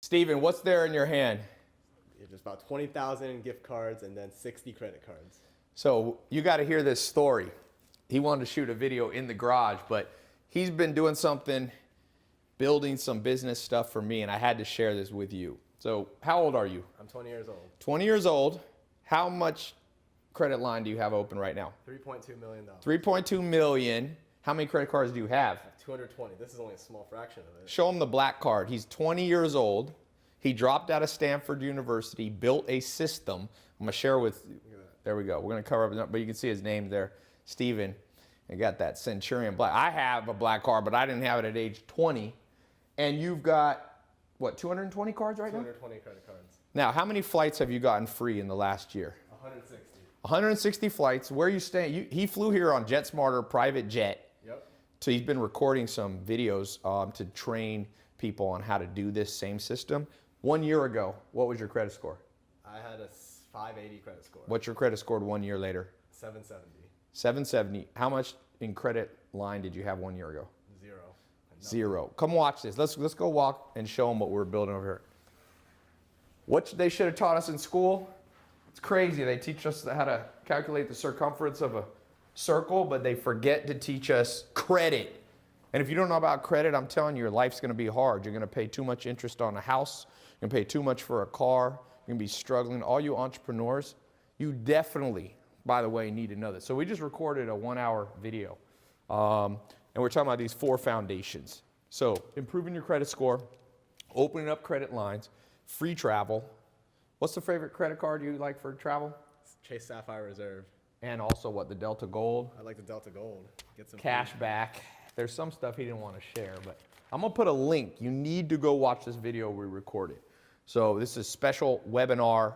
Steven, what's there in your hand? There's about 20,000 gift cards and then 60 credit cards. So you got to hear this story. He wanted to shoot a video in the garage, but he's been doing something, building some business stuff for me, and I had to share this with you. So how old are you? I'm 20 years old. 20 years old. How much credit line do you have open right now? $3.2 million. 3.2 million. How many credit cards do you have? 220. This is only a small fraction of it. Show him the black card. He's 20 years old. He dropped out of Stanford University, built a system. I'm going to share with you. There we go. We're going to cover up, but you can see his name there, Steven. And got that Centurion black. I have a black card, but I didn't have it at age 20. And you've got, what, 220 cards right now? 220 credit cards. Now, how many flights have you gotten free in the last year? 160. 160 flights. Where are you staying? He flew here on JetSmarter private jet. Yep. So he's been recording some videos to train people on how to do this same system. 1 year ago, what was your credit score? I had a 580 credit score. What's your credit score 1 year later? 770. 770. How much in credit line did you have 1 year ago? Zero. Zero. Come watch this. Let's go walk and show them what we're building over here. What they should have taught us in school, it's crazy. They teach us how to calculate the circumference of a circle, but they forget to teach us credit. And if you don't know about credit, I'm telling you, your life's going to be hard. You're going to pay too much interest on a house. You're going to pay too much for a car. You're going to be struggling. All you entrepreneurs, you definitely, by the way, need to know this. So we just recorded a 1 hour video. And we're talking about these 4 foundations. So improving your credit score, opening up credit lines, free travel. What's the favorite credit card you like for travel? Chase Sapphire Reserve. And also what, the Delta Gold? I like the Delta Gold. Get some cash back. There's some stuff he didn't want to share, but I'm going to put a link. You need to go watch this video we recorded. So this is a special webinar,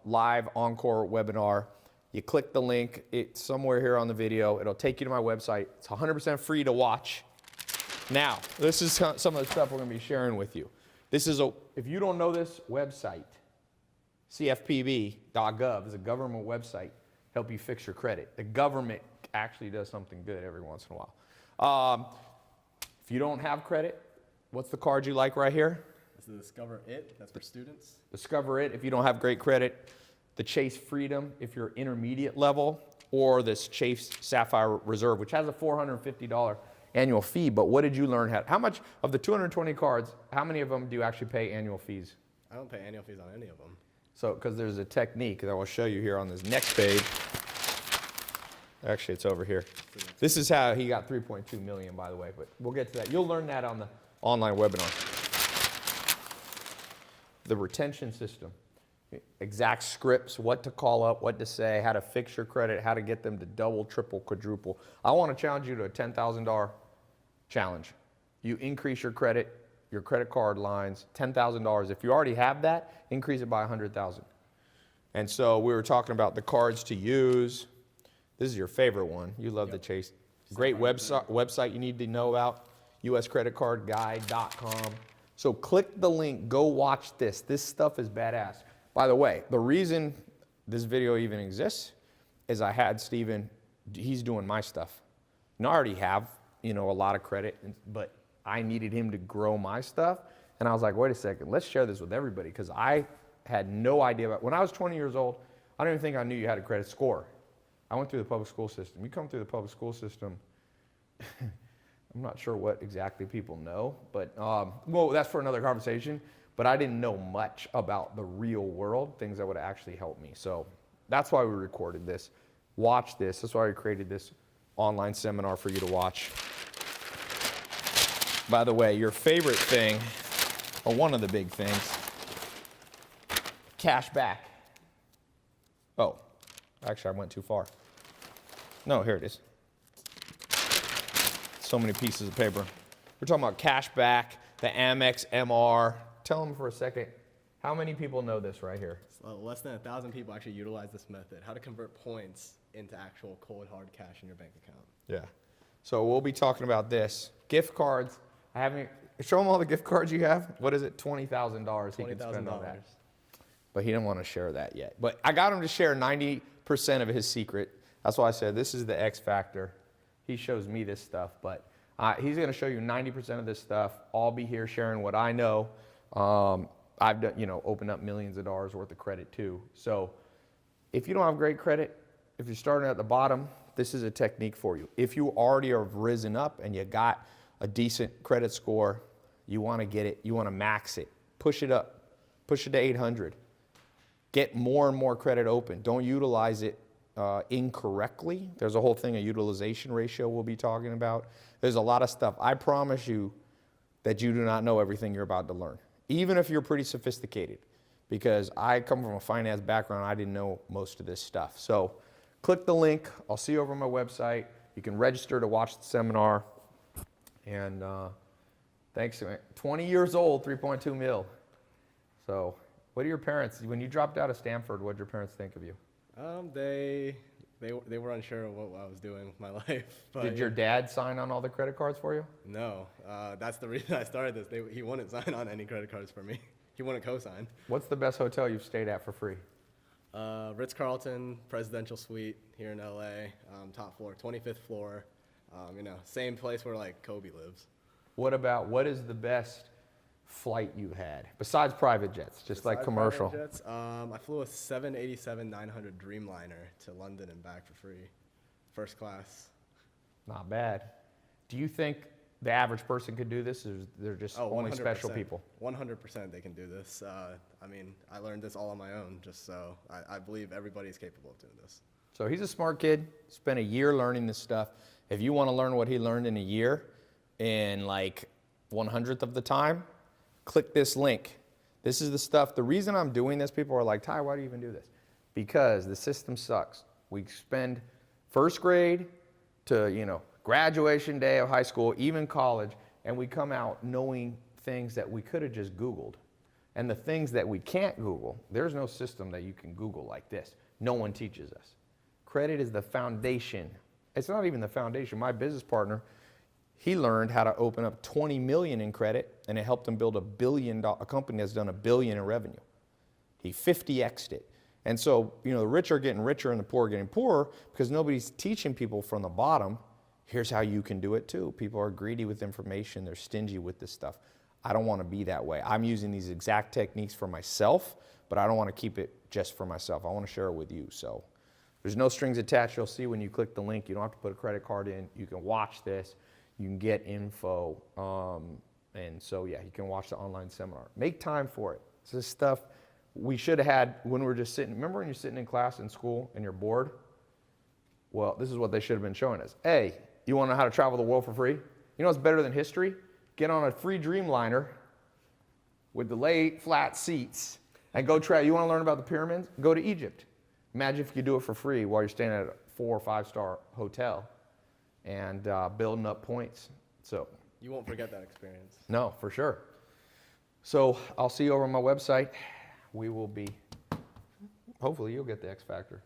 live encore webinar. You click the link. It's somewhere here on the video. It'll take you to my website. It's 100% free to watch. Now, this is some of the stuff we're going to be sharing with you. This is if you don't know this website, cfpb.gov is a government website. Help you fix your credit. The government actually does something good every once in a while. If you don't have credit, what's the card you like right here? This is Discover It. That's for students. Discover It if you don't have great credit. The Chase Freedom if you're intermediate level, or this Chase Sapphire Reserve, which has a $450 annual fee. But what did you learn? How much of the 220 cards, how many of them do you actually pay annual fees? I don't pay annual fees on any of them. So, because there's a technique that I will show you here on this next page. Actually, it's over here. This is how he got 3.2 million, by the way, but we'll get to that. You'll learn that on the online webinar. The retention system, exact scripts, what to call up, what to say, how to fix your credit, how to get them to double, triple, quadruple. I want to challenge you to a $10,000 challenge. You increase your credit card lines, $10,000. If you already have that, increase it by 100,000. And so we were talking about the cards to use. This is your favorite one. You love the Chase. Great website you need to know about, uscreditcardguide.com. So click the link, go watch this. This stuff is badass. By the way, the reason this video even exists is I had Steven, he's doing my stuff. And I already have, a lot of credit, but I needed him to grow my stuff. And I was like, wait a second, let's share this with everybody, because I had no idea about, when I was 20 years old, I don't even think I knew you had a credit score. I went through the public school system. You come through the public school system, I'm not sure what exactly people know, but well, that's for another conversation. But I didn't know much about the real world, things that would actually help me. So that's why we recorded this. Watch this. That's why we created this online seminar for you to watch. By the way, your favorite thing, or one of the big things, cash back. Oh, actually I went too far. No, here it is. So many pieces of paper. We're talking about cash back, the Amex MR. Tell them for a second, how many people know this right here? Less than 1,000 people actually utilize this method. How to convert points into actual cold hard cash in your bank account. Yeah. So we'll be talking about this. Gift cards. Show them all the gift cards you have. What is it? $20,000 he can spend on that. But he didn't want to share that yet. But I got him to share 90% of his secret. That's why I said this is the X factor. He shows me this stuff, but he's going to show you 90% of this stuff. I'll be here sharing what I know. I've done, opened up millions of dollars worth of credit too. So if you don't have great credit, if you're starting at the bottom, this is a technique for you. If you already have risen up and you got a decent credit score, you want to get it, you want to max it, push it up, push it to 800. Get more and more credit open. Don't utilize it incorrectly. There's a whole thing, a utilization ratio we'll be talking about. There's a lot of stuff. I promise you that you do not know everything you're about to learn, even if you're pretty sophisticated, because I come from a finance background. I didn't know most of this stuff. So click the link. I'll see you over on my website. You can register to watch the seminar. And thanks. 20 years old, 3.2 mil. So what do your parents, when you dropped out of Stanford, what did your parents think of you? They were unsure of what I was doing with my life. But Did your dad sign on all the credit cards for you? No, that's the reason I started this. He wouldn't sign on any credit cards for me. He wouldn't co-sign. What's the best hotel you've stayed at for free? Ritz-Carlton, Presidential Suite here in LA, top floor, 25th floor. Same place where like Kobe lives. What is the best flight you had besides private jets, just like commercial? Private jets, I flew a 787-900 Dreamliner to London and back for free, first class. Not bad. Do you think the average person could do this, or they're just only special people? 100% they can do this. I learned this all on my own, just so I believe everybody is capable of doing this. So he's a smart kid, spent a year learning this stuff. If you want to learn what he learned in a year in like 1/100th of the time, click this link. This is the stuff. The reason I'm doing this, people are like, Tai, why do you even do this? Because the system sucks. We spend first grade to, graduation day of high school, even college, and we come out knowing things that we could have just Googled. And the things that we can't Google, there's no system that you can Google like this. No one teaches us. Credit is the foundation. It's not even the foundation. My business partner, he learned how to open up 20 million in credit, and it helped him build a company that's done $1 billion in revenue. He 50x'd it. And so, the rich are getting richer and the poor are getting poorer because nobody's teaching people from the bottom, here's how you can do it too. People are greedy with information. They're stingy with this stuff. I don't want to be that way. I'm using these exact techniques for myself, but I don't want to keep it just for myself. I want to share it with you. So there's no strings attached. You'll see when you click the link. You don't have to put a credit card in. You can watch this. You can get info. And so, yeah, you can watch the online seminar. Make time for it. It's this stuff we should have had when we were just sitting. Remember when you're sitting in class in school and you're bored? Well, this is what they should have been showing us. Hey, you want to know how to travel the world for free? You know what's better than history? Get on a free Dreamliner with delayed flat seats and go try. You want to learn about the pyramids? Go to Egypt. Imagine if you could do it for free while you're staying at a 4 or 5 star hotel and building up points. So You won't forget that experience. no, for sure. So I'll see you over on my website. We will be, hopefully you'll get the X Factor.